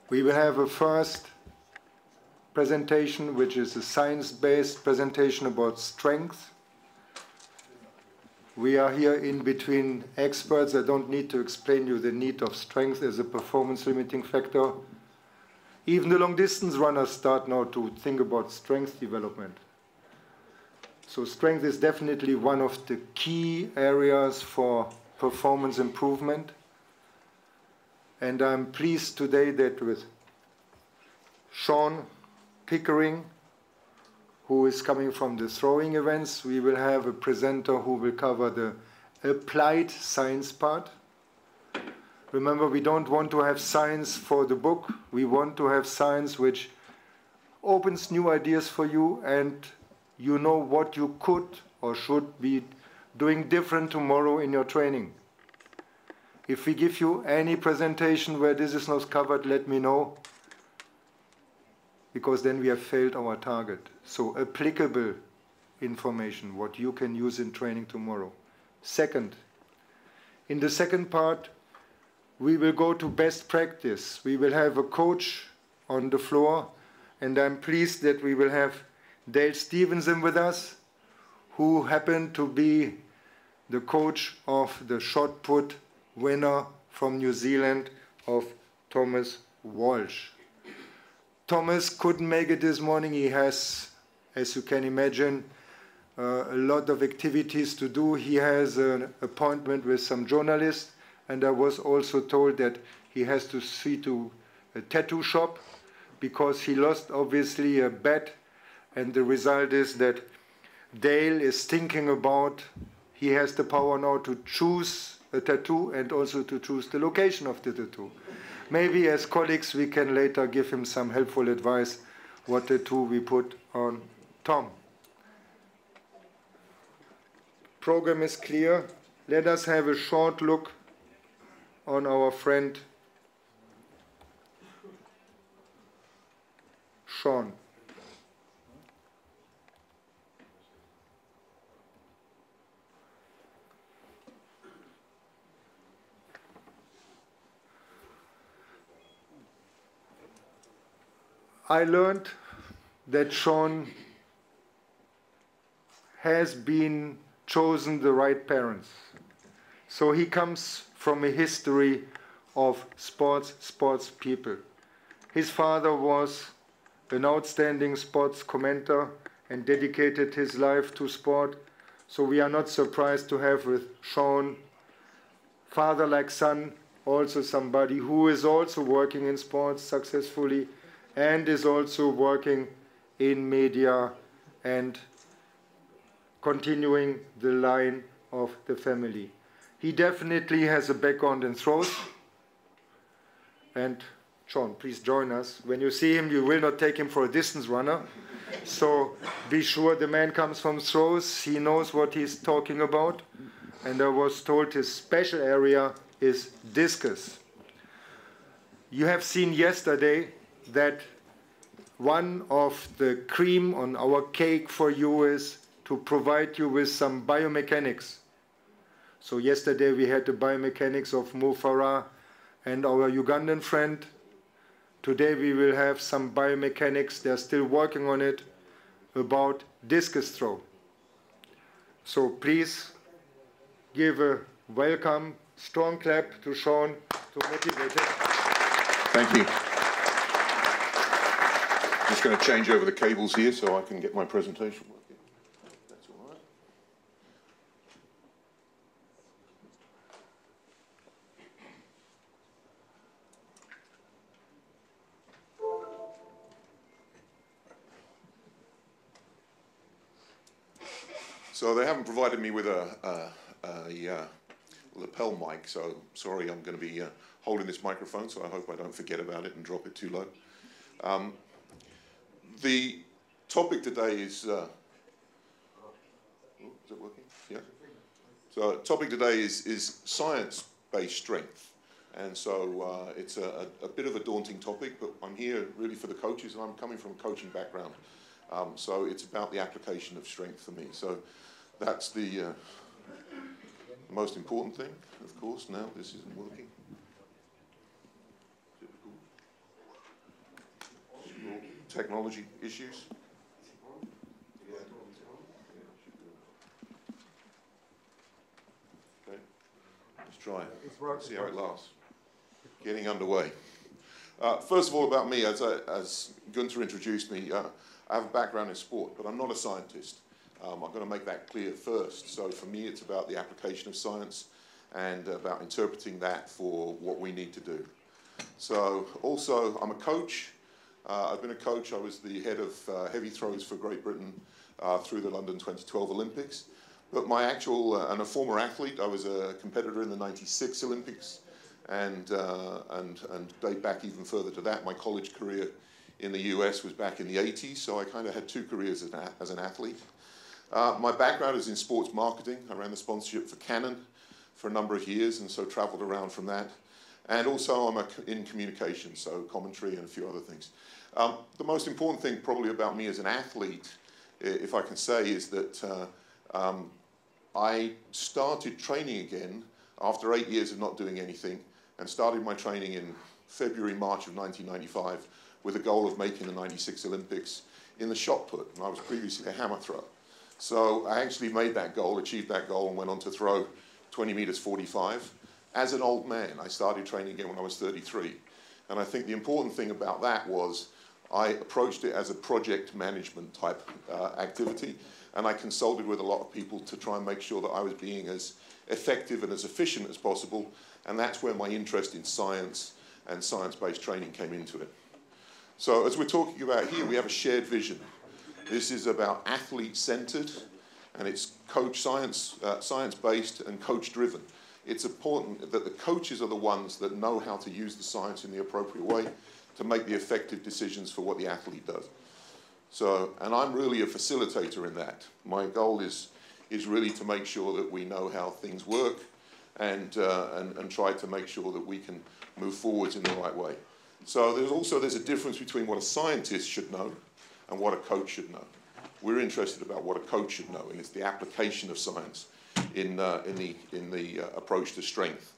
We will have a first presentation, which is a science-based presentation about strength. We are here in between experts. I don't need to explain you the need of strength as a performance limiting factor. Even the long-distance runners start now to think about strength development. So strength is definitely one of the key areas for performance improvement. And I'm pleased today that with Sean Pickering, who is coming from the throwing events, we will have a presenter who will cover the applied science part. Remember, we don't want to have science for the book. We want to have science which opens new ideas for you, and you know what you could or should be doing different tomorrow in your training. If we give you any presentation where this is not covered, let me know, because then we have failed our target. So applicable information, what you can use in training tomorrow. Second, in the second part, we will go to best practice. We will have a coach on the floor, and I'm pleased that we will have Dale Stevenson with us, who happened to be the coach of the shot put winner from New Zealand of Thomas Walsh. Thomas couldn't make it this morning. He has, as you can imagine, a lot of activities to do. He has an appointment with some journalists, and I was also told that he has to see to a tattoo shop because he lost, obviously, a bet, and the result is that Dale is thinking about, he has the power now to choose a tattoo and also to choose the location of the tattoo. Maybe as colleagues we can later give him some helpful advice what tattoo we put on Tom. Program is clear. Let us have a short look on our friend Sean. I learned that Sean has been chosen the right parents. So he comes from a history of sports people. His father was an outstanding sports commentator and dedicated his life to sport. So we are not surprised to have with Sean, father like son, also somebody who is also working in sports successfully and is also working in media and continuing the line of the family. He definitely has a background in throws. And Sean, please join us. When you see him, you will not take him for a distance runner. So be sure the man comes from throws. He knows what he's talking about. And I was told his special area is discus. You have seen yesterday that one of the cream on our cake for you is to provide you with some biomechanics. So yesterday we had the biomechanics of Mo Farah and our Ugandan friend. Today we will have some biomechanics, they're still working on it, about discus throw. So please give a welcome, strong clap to Sean to motivate him. Thank you. Just going to change over the cables here so I can get my presentation working. That's all right. So they haven't provided me with a lapel mic, so sorry, I'm going to be holding this microphone, so I hope I don't forget about it and drop it too low. The topic today is, is it working? Yeah. So topic today is science-based strength. And so it's a bit of a daunting topic, but I'm here really for the coaches, and I'm coming from a coaching background. So it's about the application of strength for me. So that's the most important thing, of course. Now this isn't working. technology issues. Okay, let's try it. See how it lasts. Getting underway. First of all, about me, as Gunther introduced me, I have a background in sport, but I'm not a scientist. I'm going to make that clear first. So for me, it's about the application of science and about interpreting that for what we need to do. So also, I'm a coach. I've been a coach. I was the head of heavy throws for Great Britain through the London 2012 Olympics. But my actual, and a former athlete, I was a competitor in the 96 Olympics and date back even further to that. My college career in the US was back in the 80s, so I kind of had two careers as an athlete. My background is in sports marketing. I ran the sponsorship for Canon for a number of years, and so traveled around from that. And also I'm in communications, so commentary and a few other things. The most important thing probably about me as an athlete, if I can say, is that I started training again after 8 years of not doing anything, and started my training in February, March of 1995 with a goal of making the 96 Olympics in the shot put. And I was previously a hammer thrower. So I actually made that goal, achieved that goal, and went on to throw 20 meters 45. As an old man, I started training again when I was 33. And I think the important thing about that was I approached it as a project management type activity, and I consulted with a lot of people to try and make sure that I was being as effective and as efficient as possible, and that's where my interest in science and science-based training came into it. So as we're talking about here, we have a shared vision. This is about athlete-centered, and it's coach science-based and coach-driven. It's important that the coaches are the ones that know how to use the science in the appropriate way to make the effective decisions for what the athlete does. So, and I'm really a facilitator in that. My goal is really to make sure that we know how things work and try to make sure that we can move forwards in the right way. So there's a difference between what a scientist should know and what a coach should know. We're interested about what a coach should know, and it's the application of science in the approach to strength.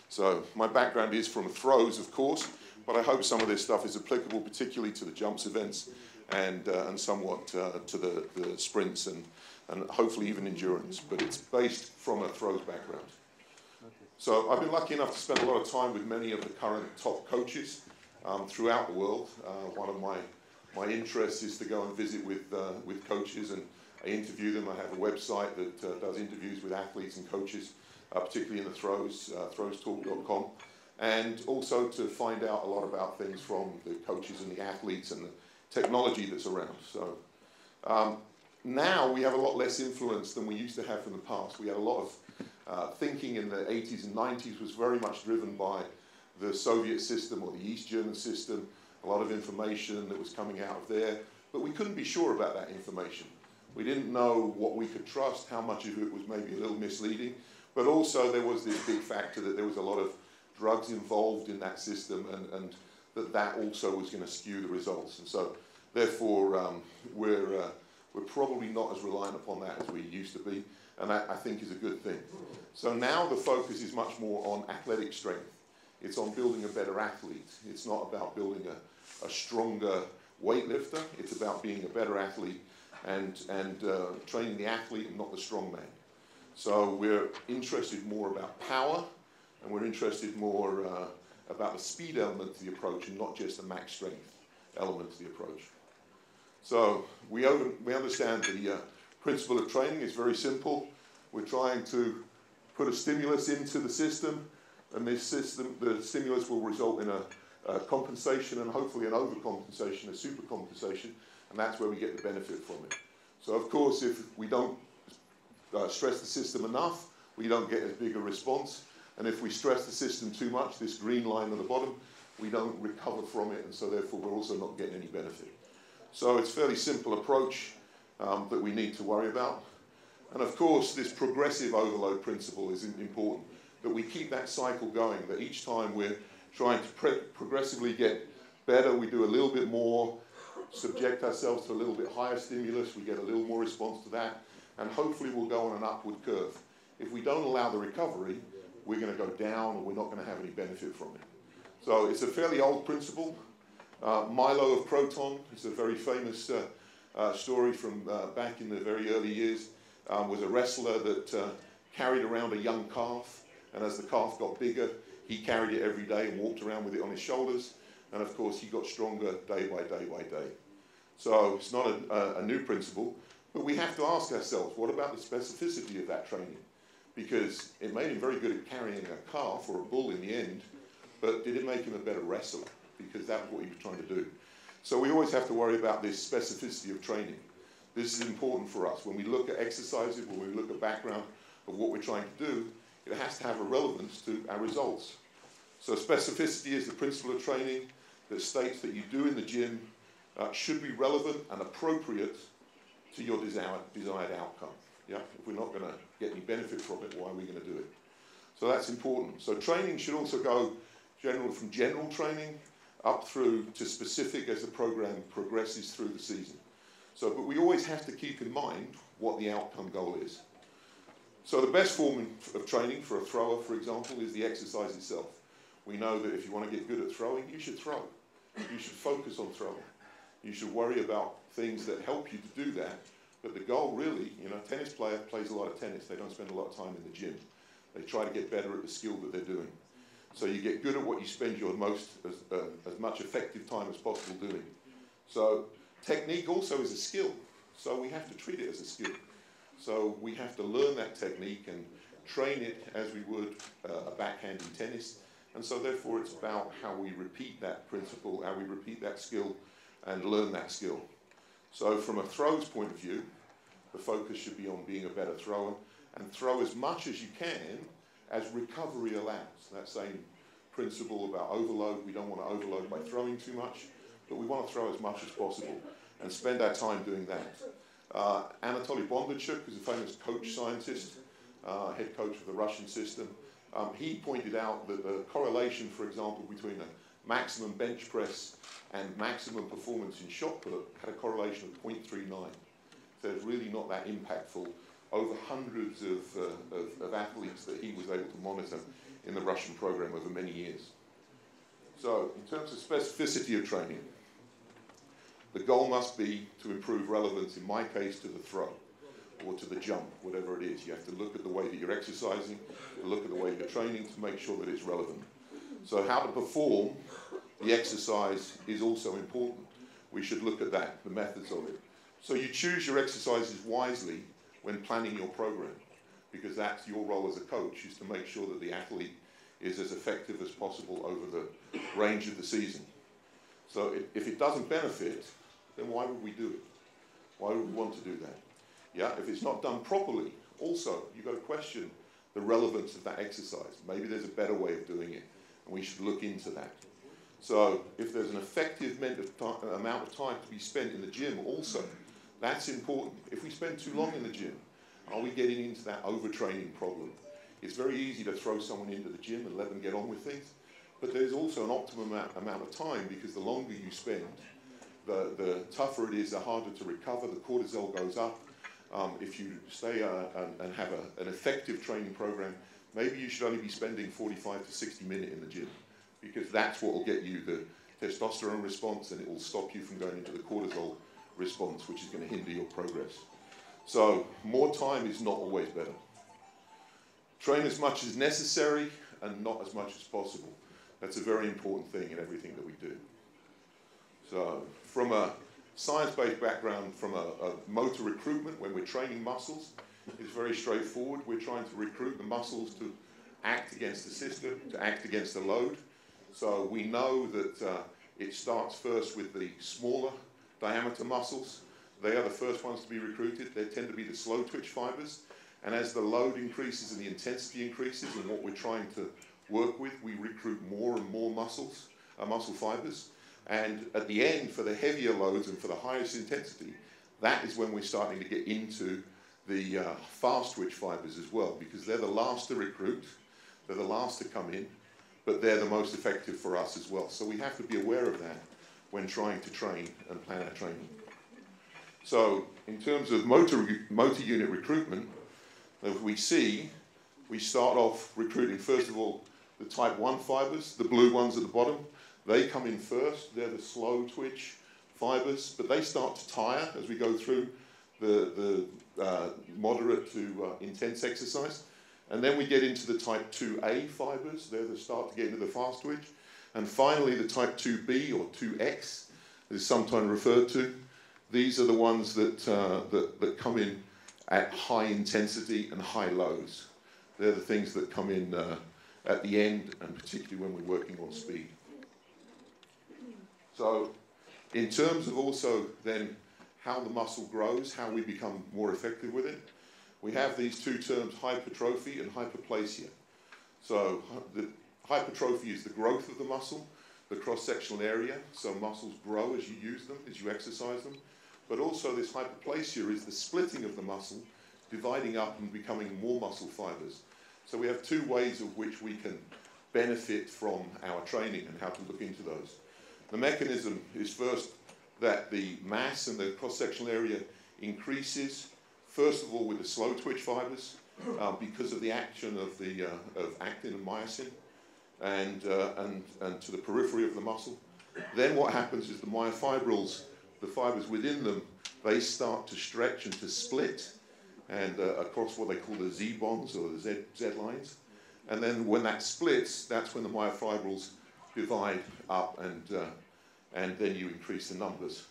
So my background is from throws, of course, but I hope some of this stuff is applicable, particularly to the jumps events and somewhat to the sprints and hopefully even endurance. But it's based from a throws background. So I've been lucky enough to spend a lot of time with many of the current top coaches throughout the world. One of my interests is to go and visit with coaches, and I interview them. I have a website that does interviews with athletes and coaches, particularly in the throws, throwstalk.com, and also to find out a lot about things from the coaches and the athletes and the technology that's around. So now we have a lot less influence than we used to have in the past. We had a lot of thinking in the 80s and 90s was very much driven by the Soviet system or the East German system, a lot of information that was coming out of there, but we couldn't be sure about that information. We didn't know what we could trust, how much of it was maybe a little misleading, but also there was this big factor that there was a lot of drugs involved in that system, and that also was going to skew the results. And so therefore we're probably not as reliant upon that as we used to be, and that I think is a good thing. So now the focus is much more on athletic strength. It's on building a better athlete. It's not about building a stronger weightlifter. It's about being a better athlete and training the athlete and not the strong man. So we're interested more about power, and we're interested more about the speed element to the approach and not just the max strength element to the approach. So we understand the principle of training is very simple. We're trying to put a stimulus into the system, and this system, the stimulus will result in a compensation and hopefully an overcompensation, a supercompensation, and that's where we get the benefit from it. So of course, if we don't stress the system enough, we don't get as big a response, and if we stress the system too much, this green line at the bottom, we don't recover from it, and so therefore we're also not getting any benefit. So it's a fairly simple approach that we need to worry about. And of course, this progressive overload principle is important, that we keep that cycle going, that each time we're trying to progressively get better, we do a little bit more, subject ourselves to a little bit higher stimulus, we get a little more response to that, and hopefully we'll go on an upward curve. If we don't allow the recovery, we're going to go down, or we're not going to have any benefit from it. So it's a fairly old principle, Milo of Croton is a very famous story from back in the very early years. Was a wrestler that carried around a young calf, and as the calf got bigger, he carried it every day and walked around with it on his shoulders, and of course he got stronger day by day by day. So it's not a new principle, but we have to ask ourselves, what about the specificity of that training? Because it made him very good at carrying a calf or a bull in the end, but did it make him a better wrestler? Because that was what he was trying to do. So we always have to worry about this specificity of training. This is important for us. When we look at exercises, when we look at background of what we're trying to do, it has to have a relevance to our results. So specificity is the principle of training that states that you do in the gym should be relevant and appropriate to your desired outcome. Yeah? If we're not going to get any benefit from it, why are we going to do it? So that's important. So training should also go from general training up through to specific as the program progresses through the season. So, but we always have to keep in mind what the outcome goal is. So the best form of training for a thrower, for example, is the exercise itself. We know that if you want to get good at throwing, you should throw. You should focus on throwing. You should worry about things that help you to do that. But the goal really, you know, a tennis player plays a lot of tennis. They don't spend a lot of time in the gym. They try to get better at the skill that they're doing. So you get good at what you spend your as much effective time as possible doing. So technique also is a skill. So we have to treat it as a skill. So we have to learn that technique and train it as we would a backhand in tennis. And so therefore it's about how we repeat that principle, how we repeat that skill and learn that skill. So from a thrower's point of view, the focus should be on being a better thrower and throw as much as you can as recovery allows. That same principle about overload. We don't want to overload by throwing too much, but we want to throw as much as possible and spend our time doing that. Anatoly Bondarchuk is a famous coach scientist, head coach of the Russian system. He pointed out that the correlation, for example, between a maximum bench press and maximum performance in shot put had a correlation of 0.39. So it's really not that impactful over hundreds of athletes that he was able to monitor in the Russian program over many years. So in terms of specificity of training, the goal must be to improve relevance, in my case, to the throw or to the jump, whatever it is. You have to look at the way that you're exercising, look at the way you're training to make sure that it's relevant. So how to perform the exercise is also important. We should look at that, the methods of it. So you choose your exercises wisely when planning your program, because that's your role as a coach, is to make sure that the athlete is as effective as possible over the range of the season. So if it doesn't benefit, then why would we do it? Why would we want to do that? Yeah, if it's not done properly, also, you've got to question the relevance of that exercise. Maybe there's a better way of doing it, and we should look into that. So if there's an effective amount of time to be spent in the gym also, that's important. If we spend too long in the gym, are we getting into that overtraining problem? It's very easy to throw someone into the gym and let them get on with things, but there's also an optimum amount of time, because the longer you spend, the tougher it is, the harder to recover, the cortisol goes up. If you stay and have an effective training program, maybe you should only be spending 45 to 60 minutes in the gym, because that's what will get you the testosterone response, and it will stop you from going into the cortisol response, which is going to hinder your progress. So more time is not always better. Train as much as necessary and not as much as possible. That's a very important thing in everything that we do. So from a science-based background, from a motor recruitment, when we're training muscles, it's very straightforward. We're trying to recruit the muscles to act against the system, to act against the load. So we know that it starts first with the smaller diameter muscles. They are the first ones to be recruited. They tend to be the slow twitch fibers. And as the load increases and the intensity increases in what we're trying to work with, we recruit more and more muscle fibers. And at the end, for the heavier loads and for the highest intensity, that is when we're starting to get into the fast twitch fibers as well, because they're the last to recruit, they're the last to come in, but they're the most effective for us as well. So we have to be aware of that when trying to train and plan our training. So in terms of motor unit recruitment, we start off recruiting, first of all, the type 1 fibers, the blue ones at the bottom. They come in first. They're the slow twitch fibers, but they start to tire as we go through the moderate to intense exercise. And then we get into the type 2A fibers. They're the start to get into the fast twitch. And finally, the type 2B or 2X is sometimes referred to. These are the ones that come in at high intensity and high lows. They're the things that come in at the end, and particularly when we're working on speed. So in terms of also then how the muscle grows, how we become more effective with it, we have these two terms, hypertrophy and hyperplasia. So the hypertrophy is the growth of the muscle, the cross-sectional area, so muscles grow as you use them, as you exercise them. But also this hyperplasia is the splitting of the muscle, dividing up and becoming more muscle fibers. So we have two ways of which we can benefit from our training and how to look into those. The mechanism is first that the mass and the cross-sectional area increases, first of all with the slow twitch fibers, because of the action of actin and myosin, and to the periphery of the muscle. Then what happens is the myofibrils, the fibers within them, they start to stretch and to split, and across what they call the Z bonds or the Z lines. And then when that splits, that's when the myofibrils divide up, and then you increase the numbers.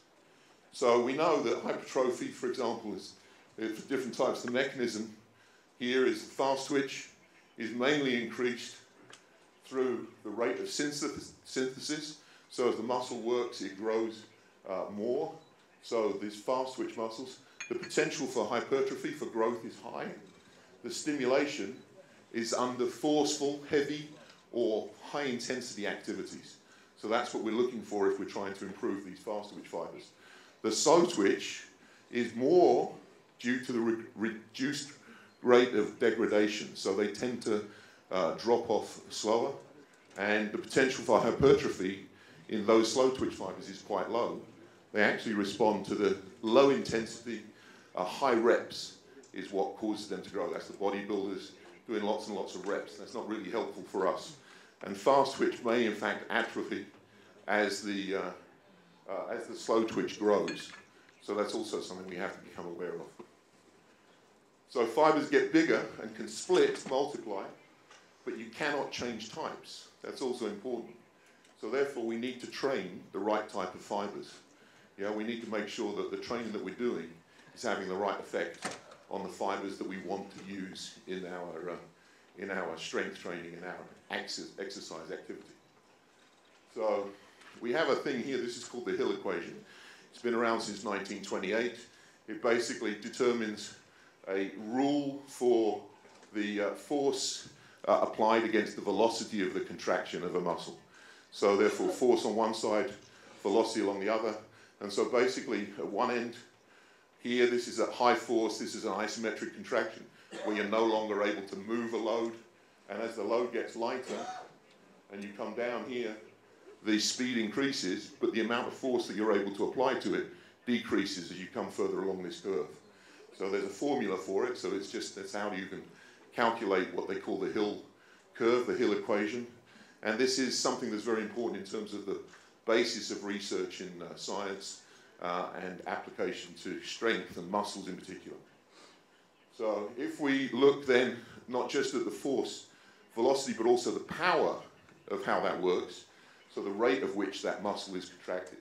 So we know that hypertrophy, for example, is for different types. The mechanism here is the fast twitch is mainly increased through the rate of synthesis. So as the muscle works, it grows more. So these fast twitch muscles, the potential for hypertrophy, for growth, is high. The stimulation is under forceful, heavy, or high intensity activities. So that's what we're looking for if we're trying to improve these fast twitch fibers. The slow twitch is more due to the reduced rate of degradation. So they tend to drop off slower, and the potential for hypertrophy in those slow twitch fibers is quite low. They actually respond to the low intensity, high reps is what causes them to grow. That's the bodybuilders doing lots and lots of reps. That's not really helpful for us. And fast twitch may in fact atrophy as the slow twitch grows. So that's also something we have to become aware of. So fibers get bigger and can split, multiply, but you cannot change types. That's also important. So therefore we need to train the right type of fibers. Yeah, we need to make sure that the training that we're doing is having the right effect on the fibers that we want to use in our strength training and our exercise activity. So we have a thing here, this is called the Hill equation. It's been around since 1928. It basically determines a rule for the force applied against the velocity of the contraction of a muscle. So therefore force on one side, velocity along the other. And so basically at one end here, this is at high force, this is an isometric contraction where you're no longer able to move a load. And as the load gets lighter and you come down here, the speed increases, but the amount of force that you're able to apply to it decreases as you come further along this curve. So there's a formula for it, so that's how you can calculate what they call the Hill curve, the Hill equation. And this is something that's very important in terms of the basis of research in science and application to strength and muscles in particular. So if we look then not just at the force, velocity, but also the power of how that works, so the rate of which that muscle is contracted.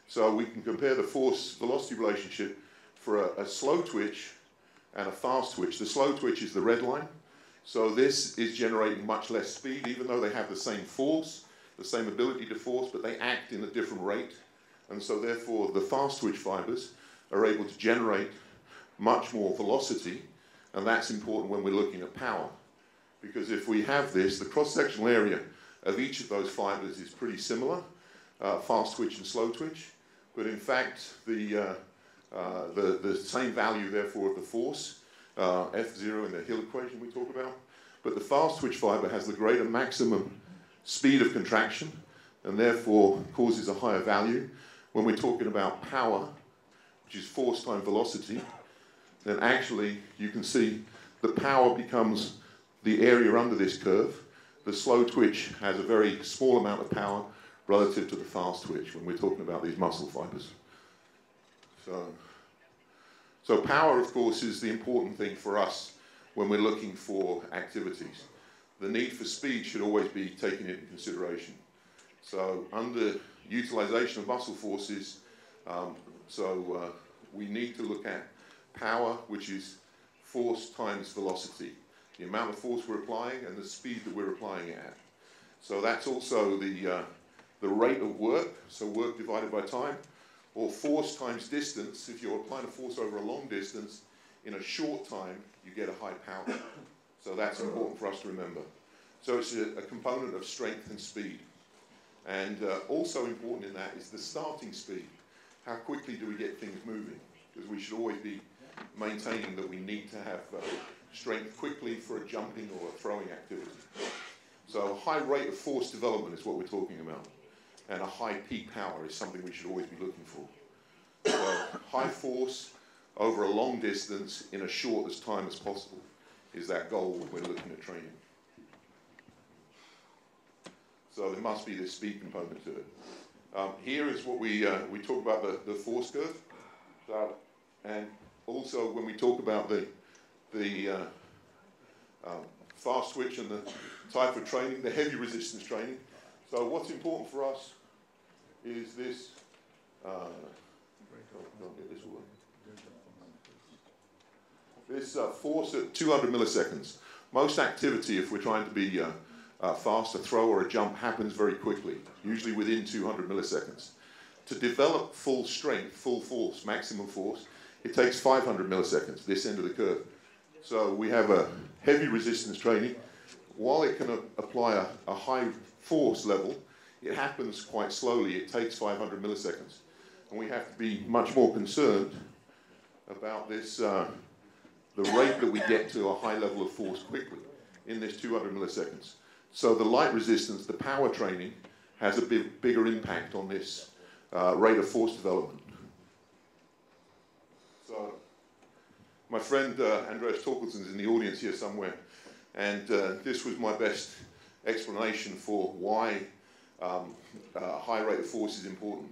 So we can compare the force-velocity relationship for a slow twitch and a fast twitch. The slow twitch is the red line. So this is generating much less speed, even though they have the same force, the same ability to force, but they act in a different rate. And so therefore the fast twitch fibers are able to generate much more velocity, and that's important when we're looking at power. Because if we have this, the cross-sectional area of each of those fibers is pretty similar, fast twitch and slow twitch, but in fact the same value therefore of the force, F0 in the Hill equation we talk about, but the fast twitch fiber has the greater maximum speed of contraction and therefore causes a higher value. When we're talking about power, which is force times velocity, then actually you can see the power becomes the area under this curve. The slow twitch has a very small amount of power relative to the fast twitch when we're talking about these muscle fibers. So power, of course, is the important thing for us when we're looking for activities. The need for speed should always be taken into consideration. So under utilization of muscle forces, we need to look at power, which is force times velocity, the amount of force we're applying and the speed that we're applying it at. So that's also the rate of work, so work divided by time, or force times distance. If you're applying a force over a long distance, in a short time, you get a high power. So that's important for us to remember. So it's a component of strength and speed. And also important in that is the starting speed. How quickly do we get things moving? Because we should always be maintaining that we need to have strength quickly for a jumping or a throwing activity. So a high rate of force development is what we're talking about. And a high peak power is something we should always be looking for. So high force over a long distance in as short as time as possible is that goal when we're looking at training. So there must be this speed component to it. Here is what we talk about the force curve. So, and also when we talk about the fast twitch and the type of training, the heavy resistance training. So what's important for us is this, this force at 200 milliseconds. Most activity, if we're trying to be fast, a throw or a jump happens very quickly, usually within 200 milliseconds. To develop full strength, full force, maximum force, it takes 500 milliseconds, this end of the curve. So we have a heavy resistance training. While it can apply a high force level, it happens quite slowly. It takes 500 milliseconds. And we have to be much more concerned about this, the rate that we get to a high level of force quickly in this 200 milliseconds. So the light resistance, the power training, has a bigger impact on this rate of force development. So my friend Andreas Torkelson is in the audience here somewhere, and this was my best explanation for why a high rate of force is important.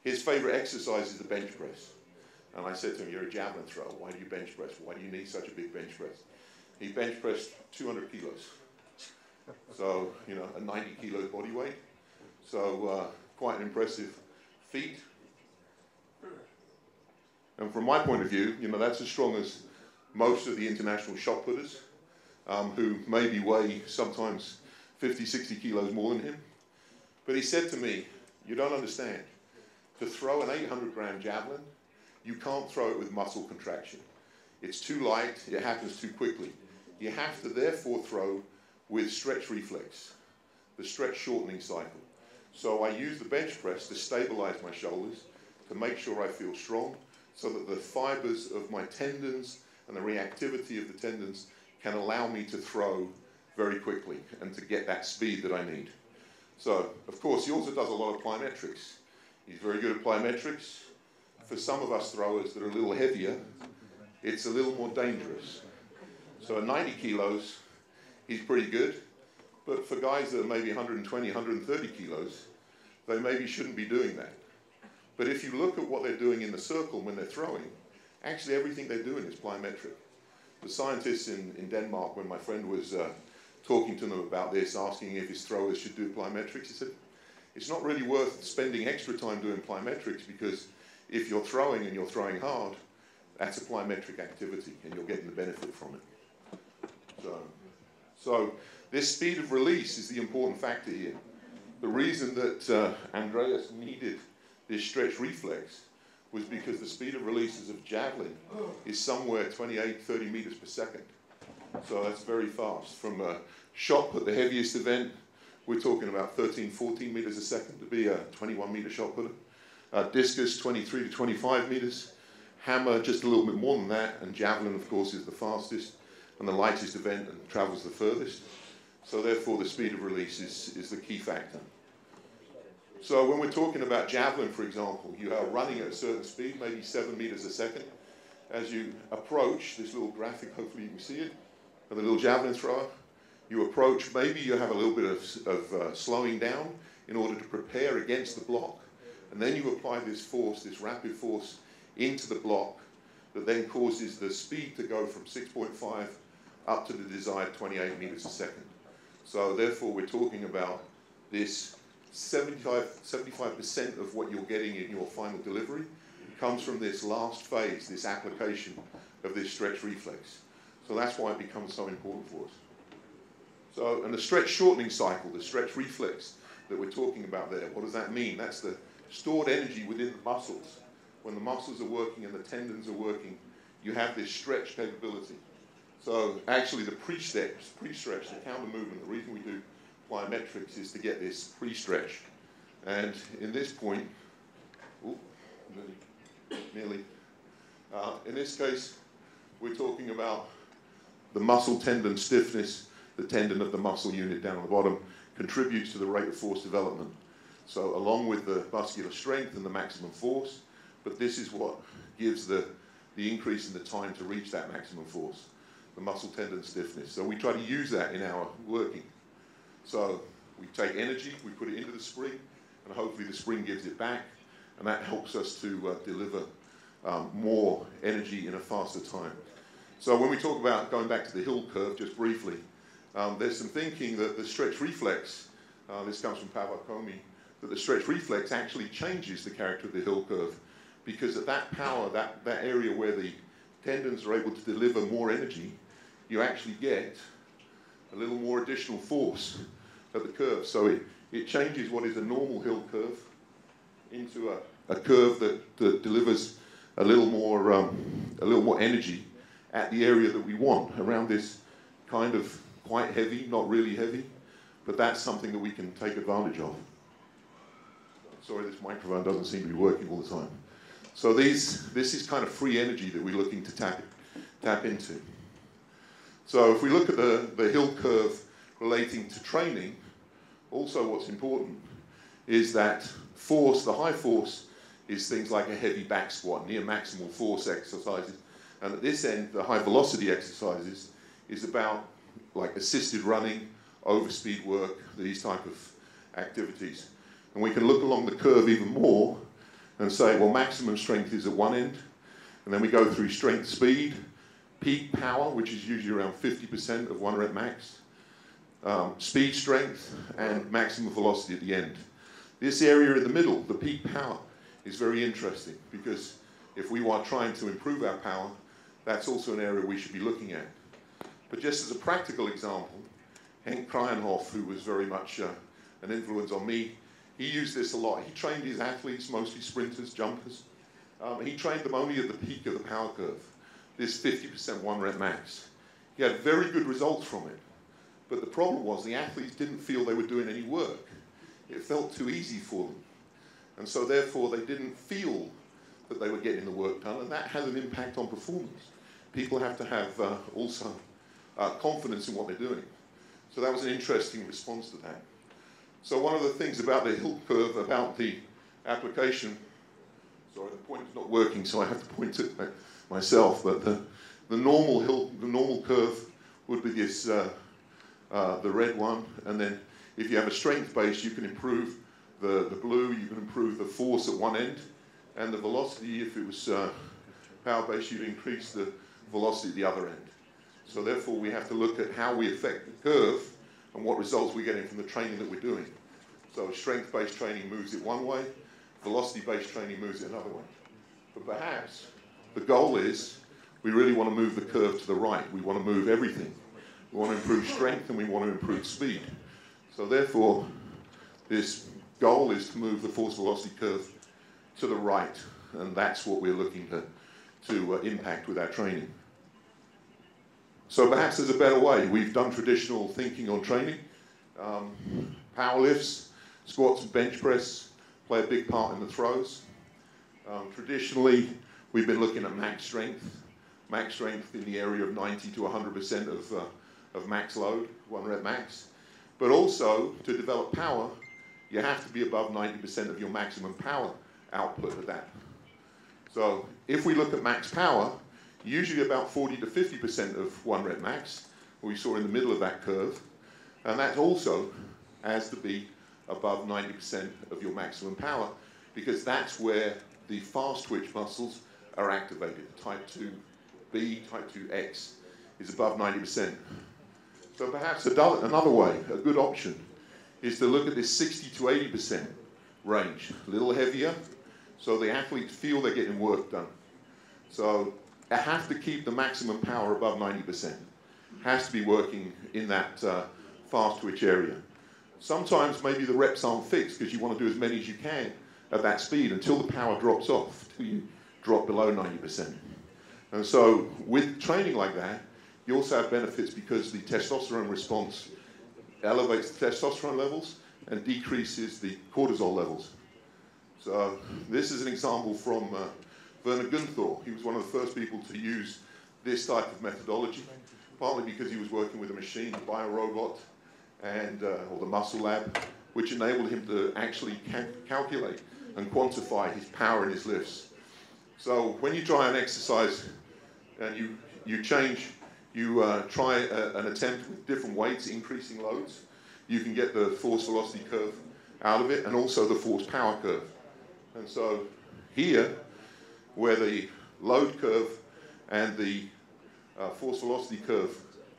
His favorite exercise is the bench press. And I said to him, you're a javelin thrower, why do you bench press? Why do you need such a big bench press? He bench pressed 200 kilos. So, you know, a 90 kilo body weight. So quite an impressive feat. And from my point of view, you know, that's as strong as most of the international shot putters, who maybe weigh sometimes 50, 60 kilos more than him. But he said to me, you don't understand. To throw an 800-gram javelin, you can't throw it with muscle contraction. It's too light, it happens too quickly. You have to therefore throw with stretch reflex, the stretch shortening cycle. So I use the bench press to stabilize my shoulders, to make sure I feel strong, so that the fibers of my tendons and the reactivity of the tendons can allow me to throw very quickly and to get that speed that I need. So, of course, he also does a lot of plyometrics. He's very good at plyometrics. For some of us throwers that are a little heavier, it's a little more dangerous. So at 90 kilos, he's pretty good. But for guys that are maybe 120, 130 kilos, they maybe shouldn't be doing that. But if you look at what they're doing in the circle when they're throwing, actually everything they're doing is plyometric. The scientists in Denmark, when my friend was talking to them about this, asking if his throwers should do plyometrics, he said, it's not really worth spending extra time doing plyometrics, because if you're throwing and you're throwing hard, that's a plyometric activity and you're getting the benefit from it. So this speed of release is the important factor here. The reason that Andreas needed this stretch reflex was because the speed of releases of javelin is somewhere 28, 30 meters per second. So that's very fast. From a shot put, the heaviest event, we're talking about 13, 14 meters a second to be a 21 meter shot putter. Discus, 23 to 25 meters. Hammer, just a little bit more than that. And javelin, of course, is the fastest and the lightest event and travels the furthest. So therefore, the speed of release is the key factor. So when we're talking about javelin, for example, you are running at a certain speed, maybe 7 meters a second. As you approach this little graphic, hopefully you can see it, of the little javelin thrower, you approach, maybe you have a little bit of slowing down in order to prepare against the block. And then you apply this force, this rapid force, into the block that then causes the speed to go from 6.5 up to the desired 28 meters a second. So therefore we're talking about this 75% of what you're getting in your final delivery comes from this last phase, this application of this stretch reflex. So that's why it becomes so important for us. So, and the stretch shortening cycle, the stretch reflex that we're talking about there, what does that mean? That's the stored energy within the muscles. When the muscles are working and the tendons are working, you have this stretch capability. So actually the pre-stretch, the counter movement, the reason we do plyometrics is to get this pre-stretch. And in this point, in this case, we're talking about the muscle tendon stiffness, the tendon of the muscle unit down at the bottom, contributes to the rate of force development. So along with the muscular strength and the maximum force, but this is what gives the increase in the time to reach that maximum force, the muscle tendon stiffness. So we try to use that in our working. So we take energy, we put it into the spring, and hopefully the spring gives it back, and that helps us to deliver more energy in a faster time. So when we talk about going back to the hill curve, just briefly, there's some thinking that the stretch reflex, this comes from Pavakomi, that the stretch reflex actually changes the character of the hill curve, because at that power, that area where the tendons are able to deliver more energy, you actually get a little more additional force at the curve. So it changes what is a normal hill curve into a curve that delivers a little more energy at the area that we want, around this kind of quite heavy, not really heavy, but that's something that we can take advantage of. Sorry, this microphone doesn't seem to be working all the time. So this is kind of free energy that we're looking to tap into. So if we look at the hill curve relating to training, also what's important is that force, the high force, is things like a heavy back squat, near maximal force exercises. And at this end, the high velocity exercises is about like assisted running, overspeed work, these type of activities. And we can look along the curve even more and say, well, maximum strength is at one end, and then we go through strength speed, peak power, which is usually around 50% of 1 rep max, speed strength, and maximum velocity at the end. This area in the middle, the peak power, is very interesting, because if we are trying to improve our power, that's also an area we should be looking at. But just as a practical example, Henk Kruijnhof, who was very much an influence on me, he used this a lot. He trained his athletes, mostly sprinters, jumpers. He trained them only at the peak of the power curve, this 50% 1 rep max. He had very good results from it. But the problem was the athletes didn't feel they were doing any work. It felt too easy for them. And so therefore they didn't feel that they were getting the work done, and that has an impact on performance. People have to have also confidence in what they're doing. So that was an interesting response to that. So one of the things about the hill curve, about the application, sorry, the pointer's not working, so I have to point it myself, but the normal curve would be this, the red one, and then if you have a strength base, you can improve the blue, you can improve the force at one end, and the velocity, if it was power base, you'd increase the velocity at the other end. So therefore we have to look at how we affect the curve and what results we're getting from the training that we're doing. So strength-based training moves it one way, velocity-based training moves it another way. But perhaps the goal is we really want to move the curve to the right. We want to move everything. We want to improve strength and we want to improve speed. So therefore, this goal is to move the force-velocity curve to the right, and that's what we're looking to impact with our training. So perhaps there's a better way. We've done traditional thinking on training. Power lifts, squats and bench press play a big part in the throws. Traditionally, we've been looking at max strength in the area of 90 to 100% of max load, 1 rep max. But also, to develop power, you have to be above 90% of your maximum power output of that. So if we look at max power, usually about 40 to 50% of 1 rep max, we saw in the middle of that curve, and that also has to be above 90% of your maximum power, because that's where the fast twitch muscles are activated. Type 2B, type 2X is above 90%. So perhaps another way, a good option, is to look at this 60 to 80% range, a little heavier, so the athletes feel they're getting work done. So they have to keep the maximum power above 90%. Has to be working in that fast twitch area. Sometimes maybe the reps aren't fixed because you want to do as many as you can at that speed until the power drops off, till you drop below 90%. And so with training like that, you also have benefits because the testosterone response elevates the testosterone levels and decreases the cortisol levels. So this is an example from Werner Gunthor. He was one of the first people to use this type of methodology, partly because he was working with a machine, a biorobot, and or the muscle lab, which enabled him to actually calculate and quantify his power in his lifts. So when you try an exercise and you try an attempt with different weights, increasing loads, you can get the force velocity curve out of it and also the force power curve. And so here, where the load curve and the force velocity curve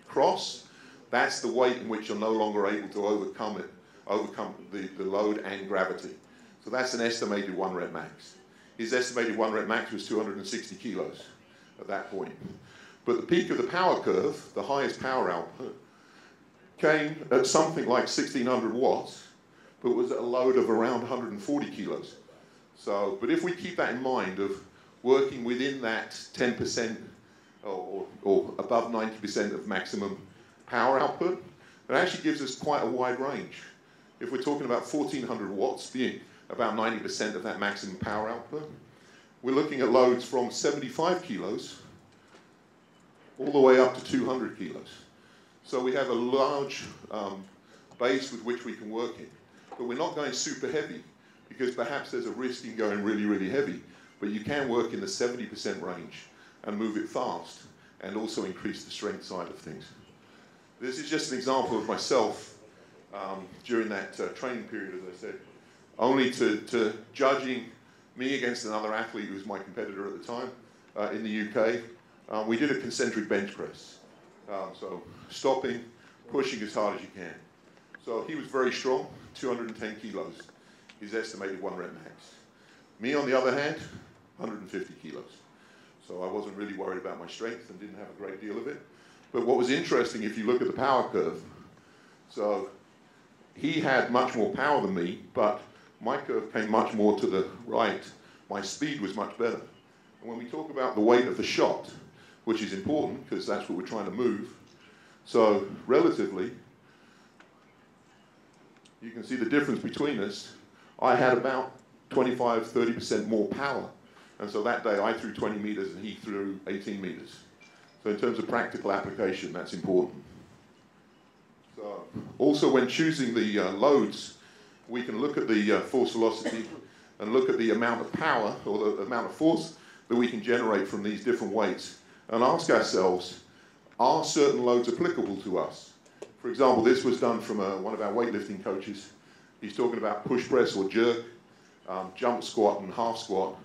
cross, that's the weight in which you're no longer able to overcome the load and gravity. So that's an estimated 1 rep max. His estimated 1 rep max was 260 kilos at that point. But the peak of the power curve, the highest power output, came at something like 1600 watts, but was at a load of around 140 kilos. So, but if we keep that in mind of working within that 10% or above 90% of maximum power output, it actually gives us quite a wide range. If we're talking about 1400 watts being about 90% of that maximum power output, we're looking at loads from 75 kilos all the way up to 200 kilos. So we have a large base with which we can work in. But we're not going super heavy because perhaps there's a risk in going really, really heavy. But you can work in the 70% range and move it fast and also increase the strength side of things. This is just an example of myself during that training period, as I said, only to judging me against another athlete who was my competitor at the time in the UK. We did a concentric bench press. So stopping, pushing as hard as you can. So he was very strong, 210 kilos, his estimated 1 rep max. Me, on the other hand, 150 kilos. So I wasn't really worried about my strength and didn't have a great deal of it. But what was interesting, if you look at the power curve, so he had much more power than me, but my curve came much more to the right. My speed was much better. And when we talk about the weight of the shot, which is important because that's what we're trying to move, so relatively, you can see the difference between us. I had about 25, 30% more power. And so that day I threw 20 meters and he threw 18 meters. So in terms of practical application, that's important. So also when choosing the loads, we can look at the force velocity and look at the amount of power or the amount of force that we can generate from these different weights and ask ourselves, are certain loads applicable to us? For example, this was done from one of our weightlifting coaches. He's talking about push press or jerk, jump squat and half squat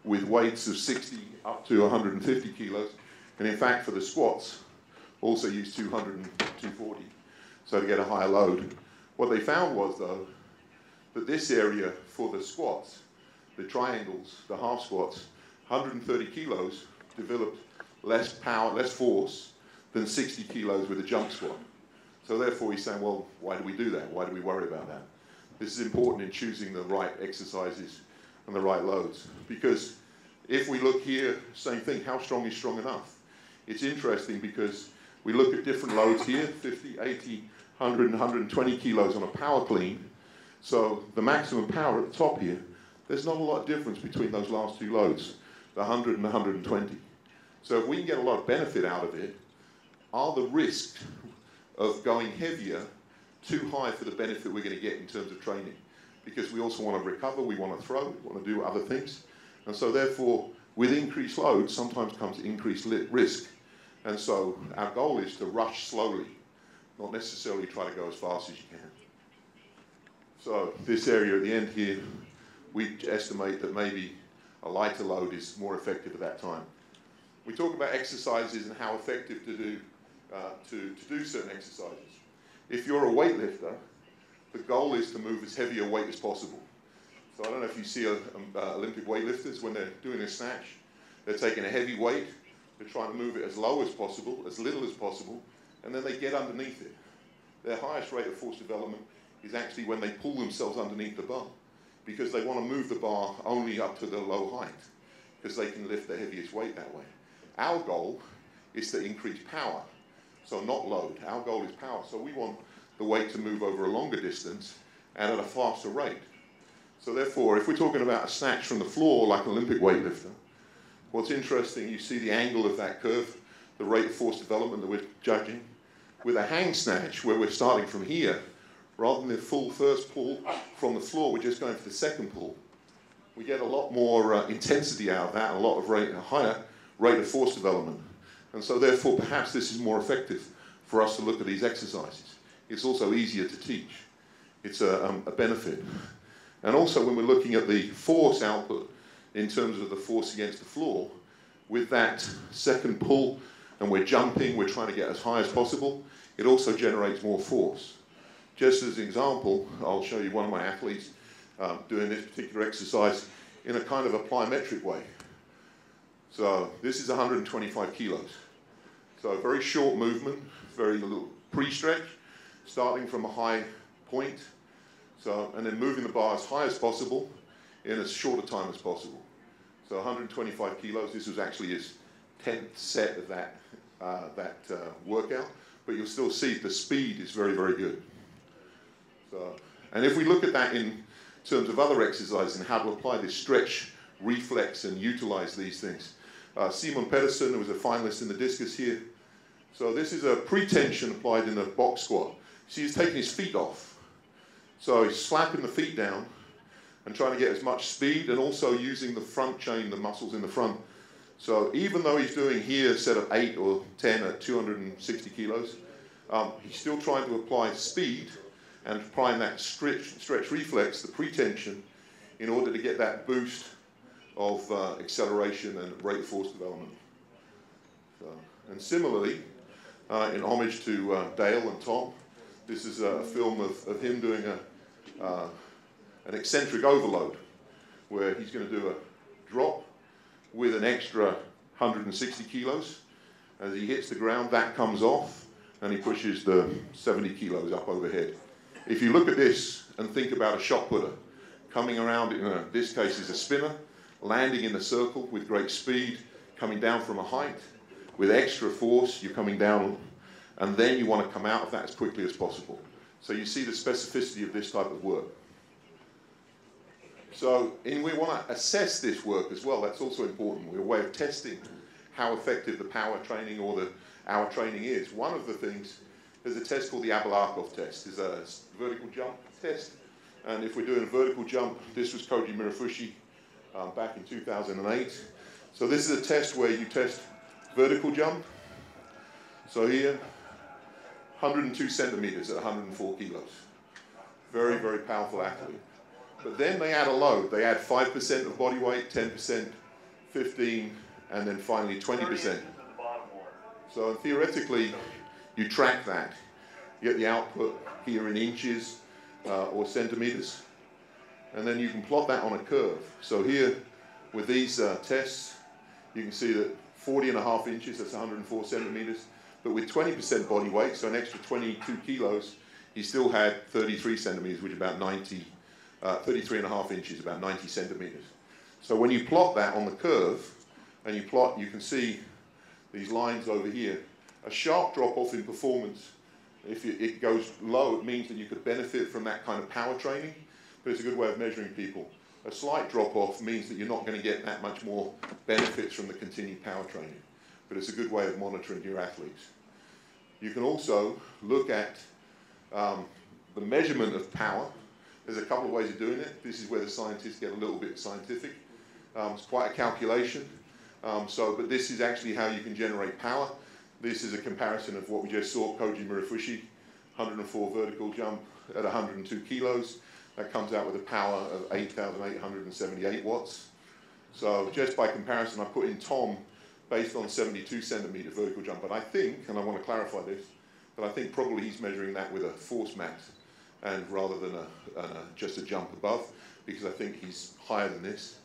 with weights of 60 up to 150 kilos. And in fact, for the squats, also use 200 and 240, so to get a higher load. What they found was, though, that this area for the squats, the triangles, the half squats, 130 kilos developed less power, less force than 60 kilos with a jump squat. So therefore he's saying, well, why do we do that? Why do we worry about that? This is important in choosing the right exercises and the right loads. Because if we look here, same thing, how strong is strong enough? It's interesting because we look at different loads here, 50, 80, 100, and 120 kilos on a power clean. So the maximum power at the top here, there's not a lot of difference between those last two loads, the 100 and the 120. So if we can get a lot of benefit out of it, are the risks of going heavier too high for the benefit we're going to get in terms of training? Because we also want to recover, we want to throw, we want to do other things. And so therefore, with increased load, sometimes comes increased risk. And so our goal is to rush slowly, not necessarily try to go as fast as you can. So this area at the end here, we estimate that maybe a lighter load is more effective at that time. We talk about exercises and how effective to do certain exercises. If you're a weightlifter, the goal is to move as heavy a weight as possible. So I don't know if you see Olympic weightlifters, when they're doing a snatch, they're taking a heavy weight, they're trying to move it as low as possible, as little as possible, and then they get underneath it. Their highest rate of force development is actually when they pull themselves underneath the bar, because they want to move the bar only up to the low height, because they can lift the heaviest weight that way. Our goal is to increase power, so not load. Our goal is power, so we want the weight to move over a longer distance and at a faster rate. So therefore, if we're talking about a snatch from the floor like an Olympic weightlifter, what's interesting, you see the angle of that curve, the rate of force development that we're judging. With a hang snatch, where we're starting from here, rather than the full first pull from the floor, we're just going for the second pull. We get a lot more intensity out of that, a higher rate of force development. And so therefore, perhaps this is more effective for us to look at these exercises. It's also easier to teach. It's a benefit. And also when we're looking at the force output in terms of the force against the floor, with that second pull, and we're jumping, we're trying to get as high as possible, it also generates more force. Just as an example, I'll show you one of my athletes doing this particular exercise in a kind of a plyometric way. So this is 125 kilos. So a very short movement, very little pre-stretch, starting from a high point, and then moving the bar as high as possible in as short a time as possible. So 125 kilos, this was actually his 10th set of that workout, but you'll still see the speed is very, very good. So, and if we look at that in terms of other exercises and how to apply this stretch reflex and utilize these things. Simon Pedersen, who was a finalist in the discus here. So this is a pre-tension applied in a box squat. See, he's taking his feet off. So he's slapping the feet down and trying to get as much speed, and also using the front chain, the muscles in the front. So even though he's doing here a set of 8 or 10 at 260 kilos, he's still trying to apply speed and applying that stretch reflex, the pre-tension, in order to get that boost of acceleration and rate of force development. So, and similarly, in homage to Dale and Tom, this is a film of him doing an eccentric overload, where he's going to do a drop with an extra 160 kilos. As he hits the ground, that comes off, and he pushes the 70 kilos up overhead. If you look at this and think about a shot putter, coming around, in this case is a spinner, landing in a circle with great speed, coming down from a height, with extra force, you're coming down, and then you want to come out of that as quickly as possible. So you see the specificity of this type of work. So we want to assess this work as well. That's also important. We're a way of testing how effective the power training or our training is. One of the things, there's a test called the Abelarkov test. It's a vertical jump test. And if we're doing a vertical jump, this was Koji Mirafushi back in 2008. So this is a test where you test vertical jump. So here, 102 centimeters at 104 kilos. Very, very powerful athlete. But then they add a load. They add 5% of body weight, 10%, 15%, and then finally 20%. So theoretically, you track that. You get the output here in inches or centimeters. And then you can plot that on a curve. So here, with these tests, you can see that 40.5 inches, that's 104 centimeters. But with 20% body weight, so an extra 22 kilos, he still had 33 centimeters, which is about 33.5 inches, about 90 centimeters. So when you plot that on the curve, and you can see these lines over here, a sharp drop off in performance, if it goes low, it means that you could benefit from that kind of power training, but it's a good way of measuring people. A slight drop off means that you're not going to get that much more benefits from the continued power training, but it's a good way of monitoring your athletes. You can also look at the measurement of power. There's a couple of ways of doing it. This is where the scientists get a little bit scientific. It's quite a calculation. But this is actually how you can generate power. This is a comparison of what we just saw, Koji Mirafushi, 104 vertical jump at 102 kilos. That comes out with a power of 8,878 watts. So just by comparison, I put in Tom based on 72 centimeter vertical jump. But I think, and I want to clarify this, but I think probably he's measuring that with a force max, and rather than just a jump above, because I think he's higher than this.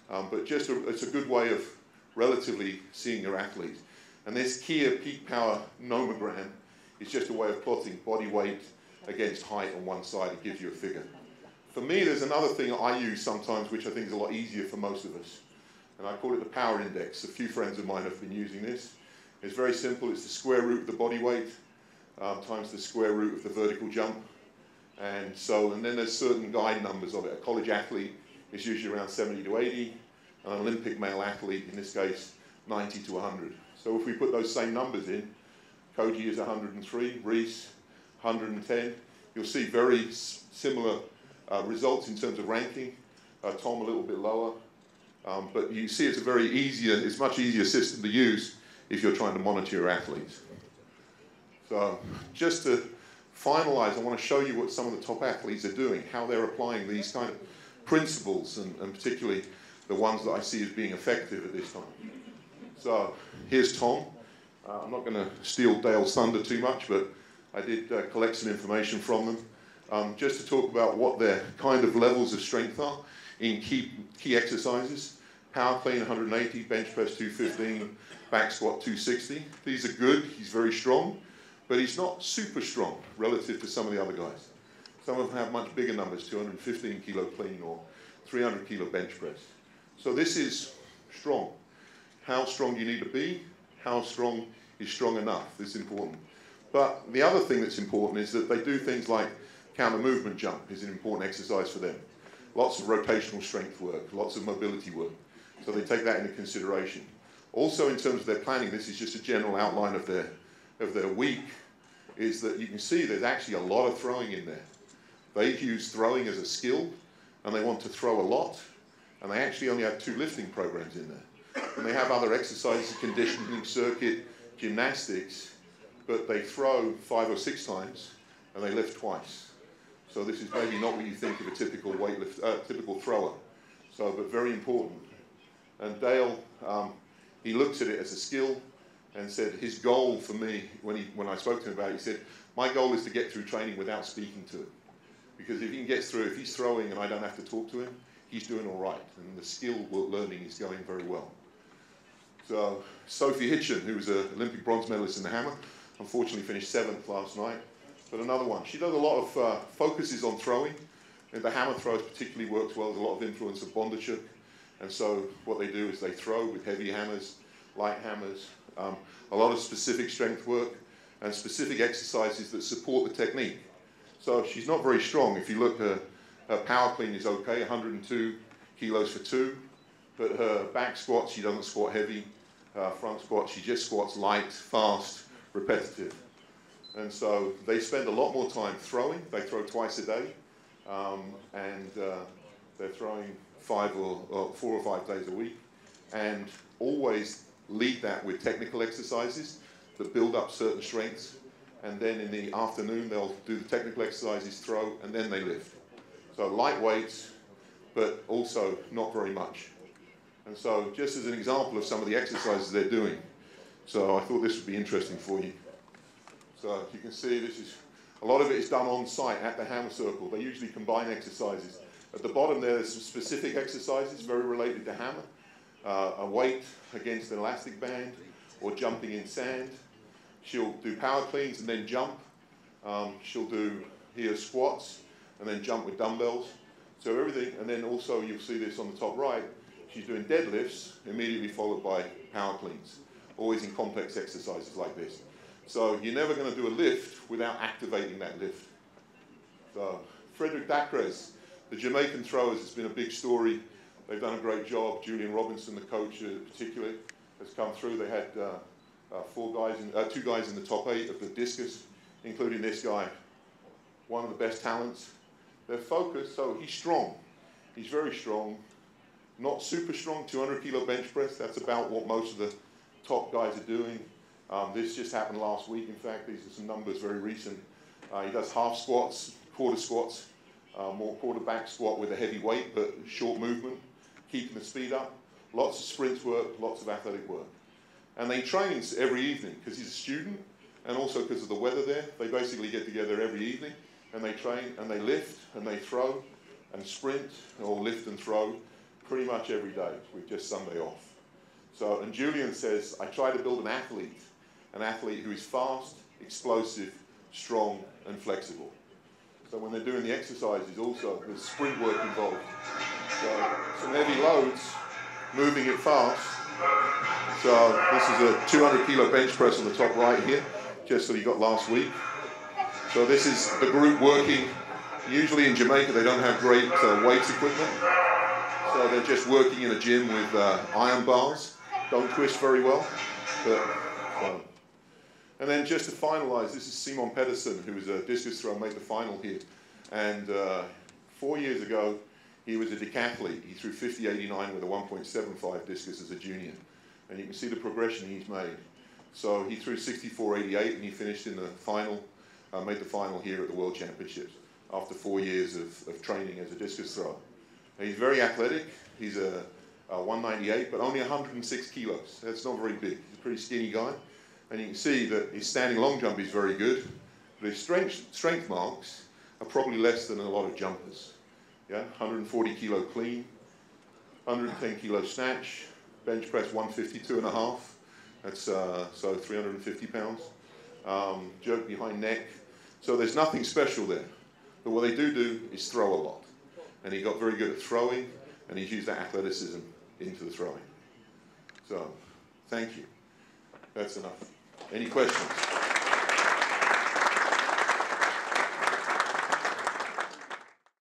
But just it's a good way of relatively seeing your athlete. And this Kia peak power nomogram is just a way of plotting body weight against height on one side. It gives you a figure. For me, there's another thing I use sometimes, which I think is a lot easier for most of us. And I call it the power index. A few friends of mine have been using this. It's very simple. It's the square root of the body weight times the square root of the vertical jump. And then there's certain guide numbers of it. A college athlete is usually around 70 to 80. An Olympic male athlete, in this case, 90 to 100. So if we put those same numbers in, Koji is 103, Reese 110. You'll see very similar results in terms of ranking. Tom a little bit lower. But you see it's it's much easier system to use if you're trying to monitor your athletes. So just to finalize, I want to show you what some of the top athletes are doing, how they're applying these kind of principles, and particularly the ones that I see as being effective at this time. So here's Tom. I'm not going to steal Dale's thunder too much, but I did collect some information from them just to talk about what their kind of levels of strength are in key exercises. Power clean 180, bench press 215, back squat 260. These are good. He's very strong, but he's not super strong relative to some of the other guys. Some of them have much bigger numbers, 215 kilo clean or 300 kilo bench press. So this is strong. How strong do you need to be? How strong is strong enough? This is important. But the other thing that's important is that they do things like counter movement jump is an important exercise for them. Lots of rotational strength work, lots of mobility work. So they take that into consideration. Also, in terms of their planning, this is just a general outline of their week, is that you can see there's actually a lot of throwing in there. They use throwing as a skill, and they want to throw a lot, and they actually only have 2 lifting programs in there. And they have other exercises, conditioning circuit, gymnastics, but they throw 5 or 6 times, and they lift twice. So this is maybe not what you think of a typical typical thrower. So, but very important. And Dale, he looks at it as a skill, and said his goal for me, when I spoke to him about it, he said, my goal is to get through training without speaking to it. Because if he can get through, if he's throwing and I don't have to talk to him, he's doing all right. And the skill learning is going very well. So Sophie Hitchen, who was an Olympic bronze medalist in the hammer, unfortunately finished 7th last night. But another one. She does a lot of focuses on throwing. And the hammer throws particularly works well. There's a lot of influence of Bondarchuk. And so what they do is they throw with heavy hammers, light hammers, a lot of specific strength work, and specific exercises that support the technique. So she's not very strong. If you look, her power clean is okay, 102 kilos for 2. But her back squat, she doesn't squat heavy. Front squat, she just squats light, fast, repetitive. And so they spend a lot more time throwing. They throw twice a day. And they're throwing 4 or 5 days a week. And always lead that with technical exercises that build up certain strengths. And then in the afternoon, they'll do the technical exercises, throw, and then they lift. So light weights, but also not very much. And so just as an example of some of the exercises they're doing. So I thought this would be interesting for you. So you can see this is, a lot of it is done on site at the hammer circle. They usually combine exercises. At the bottom there's some specific exercises very related to hammer. A weight against an elastic band or jumping in sand. She'll do power cleans and then jump. She'll do here squats and then jump with dumbbells. So everything, and then also you'll see this on the top right, she's doing deadlifts immediately followed by power cleans, always in complex exercises like this. So you're never going to do a lift without activating that lift. So Frederick Dacres, the Jamaican throwers, has been a big story. They've done a great job. Julian Robinson, the coach particularly, has come through. They had 2 guys in the top 8 of the discus, including this guy, one of the best talents. They're focused, so he's strong. He's very strong. Not super strong, 200 kilo bench press. That's about what most of the top guys are doing. This just happened last week, in fact. These are some numbers very recent. He does half squats, quarter squats, more quarterback squat with a heavy weight, but short movement, keeping the speed up. Lots of sprints work, lots of athletic work. And they train every evening because he's a student, and also because of the weather there. They basically get together every evening, and they train, and they lift, and they throw, and sprint, or lift and throw, pretty much every day, with just Sunday off. So, and Julian says, I try to build an athlete who is fast, explosive, strong, and flexible. So when they're doing the exercises also, there's sprint work involved. So some heavy loads, moving it fast. So this is a 200 kilo bench press on the top right here, just that you got last week. So this is the group working. Usually in Jamaica they don't have great weights equipment. So they're just working in a gym with iron bars. Don't twist very well, but fun. And then just to finalize, this is Simon Pedersen, who was a discus thrower, made the final here. And 4 years ago, he was a decathlete. He threw 50.89 with a 1.75 discus as a junior. And you can see the progression he's made. So he threw 64.88 and he finished in the final, made the final here at the World Championships after 4 years of training as a discus thrower. And he's very athletic. He's a 198, but only 106 kilos. That's not very big. He's a pretty skinny guy. And you can see that his standing long jump is very good, but his strength marks are probably less than a lot of jumpers. Yeah, 140 kilo clean, 110 kilo snatch, bench press 152.5. That's so 350 pounds. Jerk behind neck. So there's nothing special there. But what they do is throw a lot. And he got very good at throwing, and he's used that athleticism into the throwing. So, thank you. That's enough. Any questions?